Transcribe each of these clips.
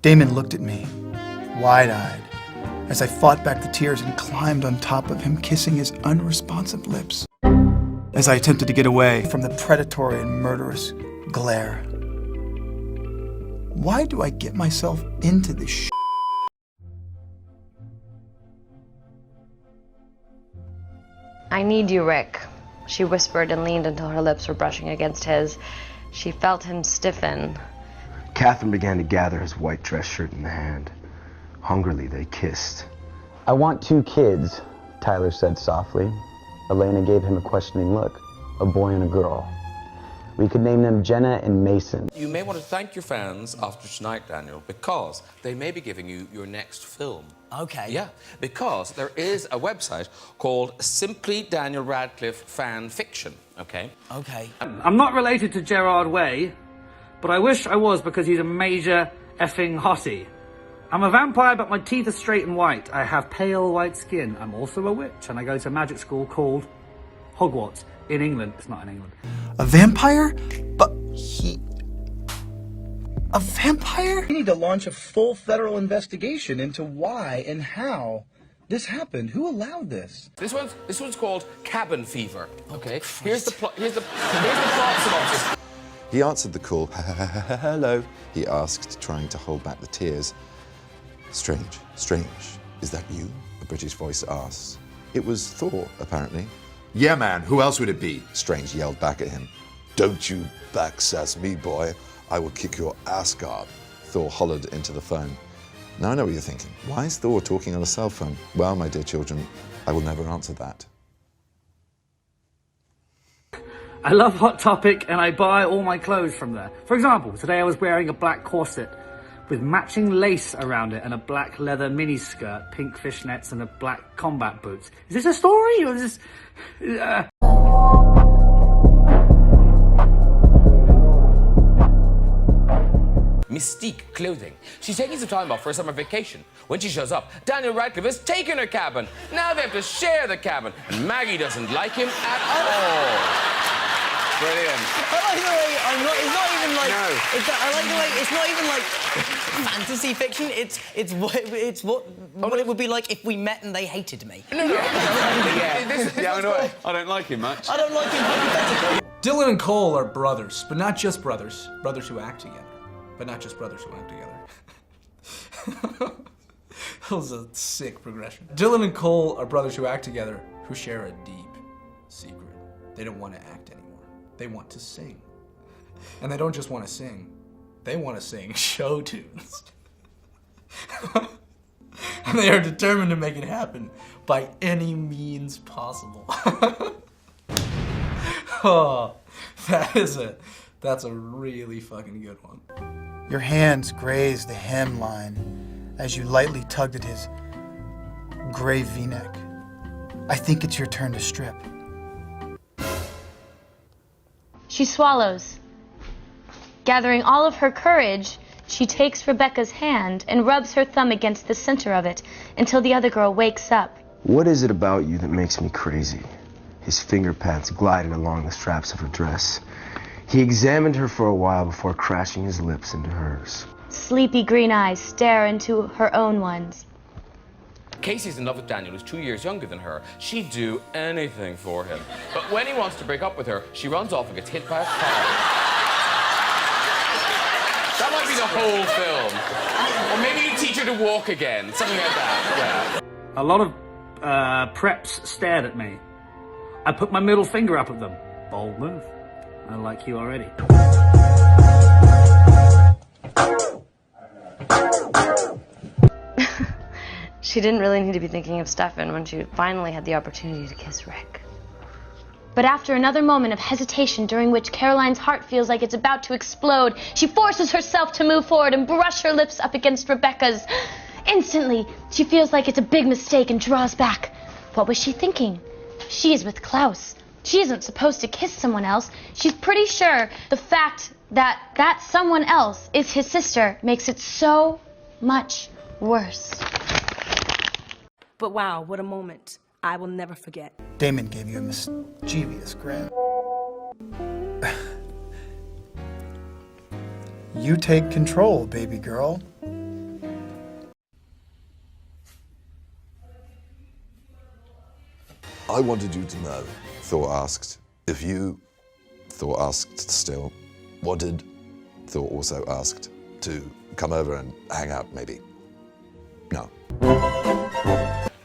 Damon looked at me, wide-eyed, as I fought back the tears and climbed on top of him, kissing his unresponsive lips, as I attempted to get away from the predatory and murderous glare. Why do I get myself into this shit? I need you, Rick, she whispered and leaned until her lips were brushing against his. She felt him stiffen. Catherine began to gather his white dress shirt in the hand. Hungrily, they kissed. I want 2 kids, Tyler said softly. Elena gave him a questioning look. A boy and a girl. We could name them Jenna and Mason. You may want to thank your fans after tonight, Daniel, because they may be giving you your next film. Okay. Yeah, because there is a website called Simply Daniel Radcliffe Fanfiction, okay? Okay. I'm not related to Gerard Way, but I wish I was because he's a major effing hottie. I'm a vampire, but my teeth are straight and white. I have pale white skin. I'm also a witch, and I go to a magic school called Hogwarts in England. It's not in England. A vampire? But a vampire? We need to launch a full federal investigation into why and how this happened. Who allowed this? This one's called Cabin Fever, okay? Here's the plot synopsis. He answered the call. Hello, he asked, trying to hold back the tears. Strange, strange. Is that you? A British voice asked. It was Thor, apparently. Yeah, man, who else would it be? Strange yelled back at him. Don't you backsass me, boy. I will kick your ass guard. Thor hollered into the phone. Now I know what you're thinking. Why is Thor talking on a cell phone? Well, my dear children, I will never answer that. I love Hot Topic, and I buy all my clothes from there. For example, today I was wearing a black corset with matching lace around it and a black leather miniskirt, pink fishnets, and a black combat boots. Is this a story, or is this... Mystique Clothing. She's taking some time off for a summer vacation. When she shows up, Daniel Radcliffe has taken her cabin. Now they have to share the cabin, and Maggie doesn't like him at all. Brilliant. I like the way it's not even like... No. I like the way it's not even like fantasy fiction. It's what it would be like if we met and they hated me. No. I don't like him much. I don't like him hypothetically. Dylan and Cole are brothers, but not just brothers. Brothers who act together. But not just brothers who act together. That was a sick progression. Dylan and Cole are brothers who act together, who share a deep secret. They don't want to act anymore. They want to sing. And they don't just want to sing. They want to sing show tunes. And they are determined to make it happen by any means possible. Oh, that's a really fucking good one. Your hands grazed the hemline as you lightly tugged at his gray V-neck. I think it's your turn to strip. She swallows. Gathering all of her courage, she takes Rebecca's hand and rubs her thumb against the center of it until the other girl wakes up. What is it about you that makes me crazy? His finger pads glided along the straps of her dress. He examined her for a while before crashing his lips into hers. Sleepy green eyes stare into her own ones. Casey's in love with Daniel, who's 2 years younger than her. She'd do anything for him. But when he wants to break up with her, she runs off and gets hit by a car. That might be the whole film. Or maybe you teach her to walk again, something like that. Yeah. A lot of preps stared at me. I put my middle finger up at them. Bold move. I like you already. She didn't really need to be thinking of Stefan when she finally had the opportunity to kiss Rick. But after another moment of hesitation during which Caroline's heart feels like it's about to explode, she forces herself to move forward and brush her lips up against Rebecca's. Instantly, she feels like it's a big mistake and draws back. What was she thinking? She is with Klaus. She isn't supposed to kiss someone else. She's pretty sure the fact that that someone else is his sister makes it so much worse. But wow, what a moment. I will never forget. Damon gave you a mischievous grin. You take control, baby girl. I wanted you to know, Thor asked, if you, Thor asked still, wanted, Thor also asked, to come over and hang out, maybe. No.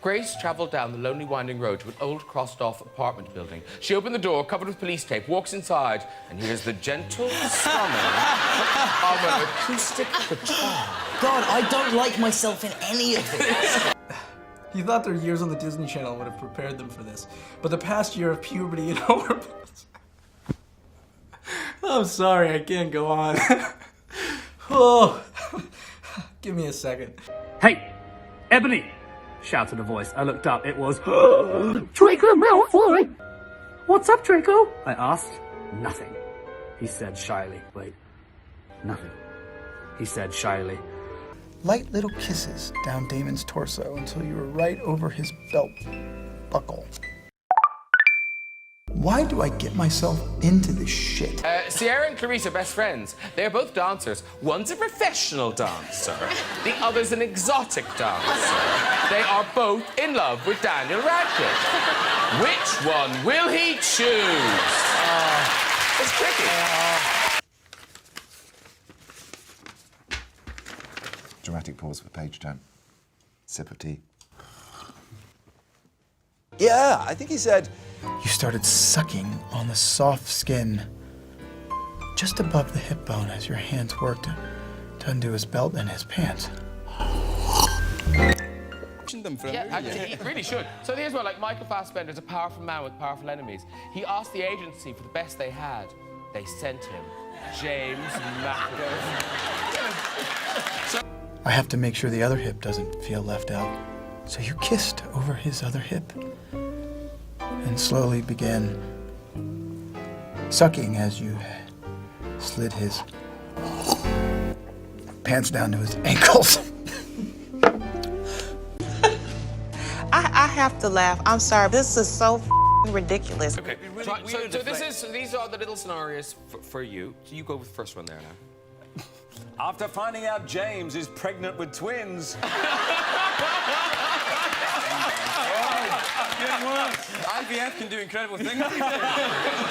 Grace travelled down the lonely winding road to an old crossed-off apartment building. She opened the door, covered with police tape, walks inside, and hears the gentle strumming of an acoustic guitar. God, I don't like myself in any of this. You thought their years on the Disney Channel would have prepared them for this, but the past year of puberty and hormones. I'm sorry, I can't go on. Oh, give me a second. Hey, Ebony! Shouted a voice. I looked up. It was Draco Malfoy! What's up, Draco? I asked. Nothing. He said shyly. Wait. Nothing. He said shyly. Light little kisses down Damon's torso until you were right over his belt buckle. Why do I get myself into this shit? Sierra and Clarice are best friends. They're both dancers. One's a professional dancer. The other's an exotic dancer. They are both in love with Daniel Radcliffe. Which one will he choose? It's tricky. Dramatic pause for page turn. Sip of tea. Yeah, I think he said... You started sucking on the soft skin just above the hip bone as your hands worked to undo his belt and his pants. Yeah, actually, he really should. So here's what, like, Michael Fassbender's a powerful man with powerful enemies. He asked the agency for the best they had. They sent him James McAvoy. I have to make sure the other hip doesn't feel left out. So you kissed over his other hip and slowly began sucking as you slid his pants down to his ankles. I have to laugh. I'm sorry. This is so ridiculous. Okay, so these are the little scenarios for you. So you go with the first one there now. After finding out James is pregnant with twins. IVF can do incredible things.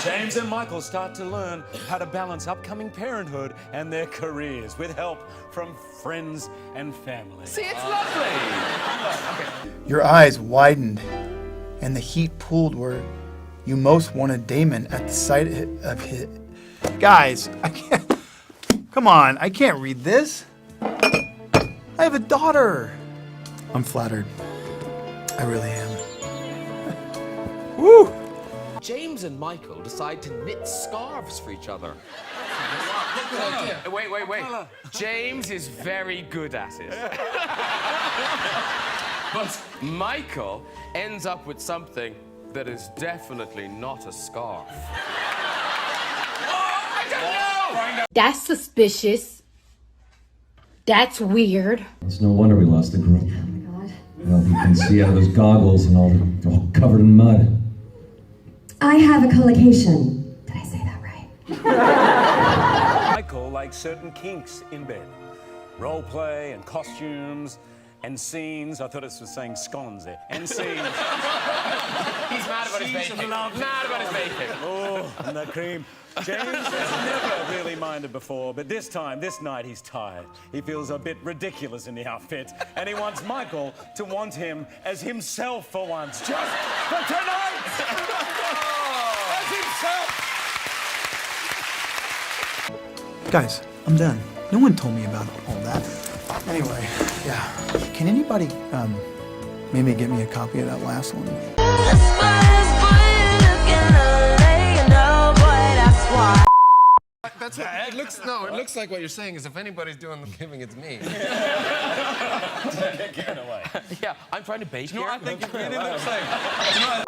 James and Michael start to learn how to balance upcoming parenthood and their careers with help from friends and family. See, it's lovely. Okay. Your eyes widened and the heat pooled where you most wanted Damon at the sight of his... Guys, I can't... Come on, I can't read this. I have a daughter. I'm flattered. I really am. Woo! James and Michael decide to knit scarves for each other. Wait. James is very good at it. But Michael ends up with something that is definitely not a scarf. I don't know! That's suspicious. That's weird. It's no wonder we lost the group. Oh my God. Well, you can see out of those goggles and all covered in mud. I have a collocation. Did I say that right? Michael likes certain kinks in bed. Role play and costumes and scenes. I thought it was saying scones there. And scenes. He's mad about his bacon. Mad about his bacon. Oh, and that cream. James has never really minded before, but this night, he's tired. He feels a bit ridiculous in the outfit, and he wants Michael to want him as himself for once. Just for tonight! As himself! Guys, I'm done. No one told me about all that. Anyway, yeah. Can anybody, maybe get me a copy of that last one? That's what it looks. No, it looks like what you're saying is if anybody's doing the giving, it's me. Get away. Yeah, I'm trying to bake here. I think it really looks like.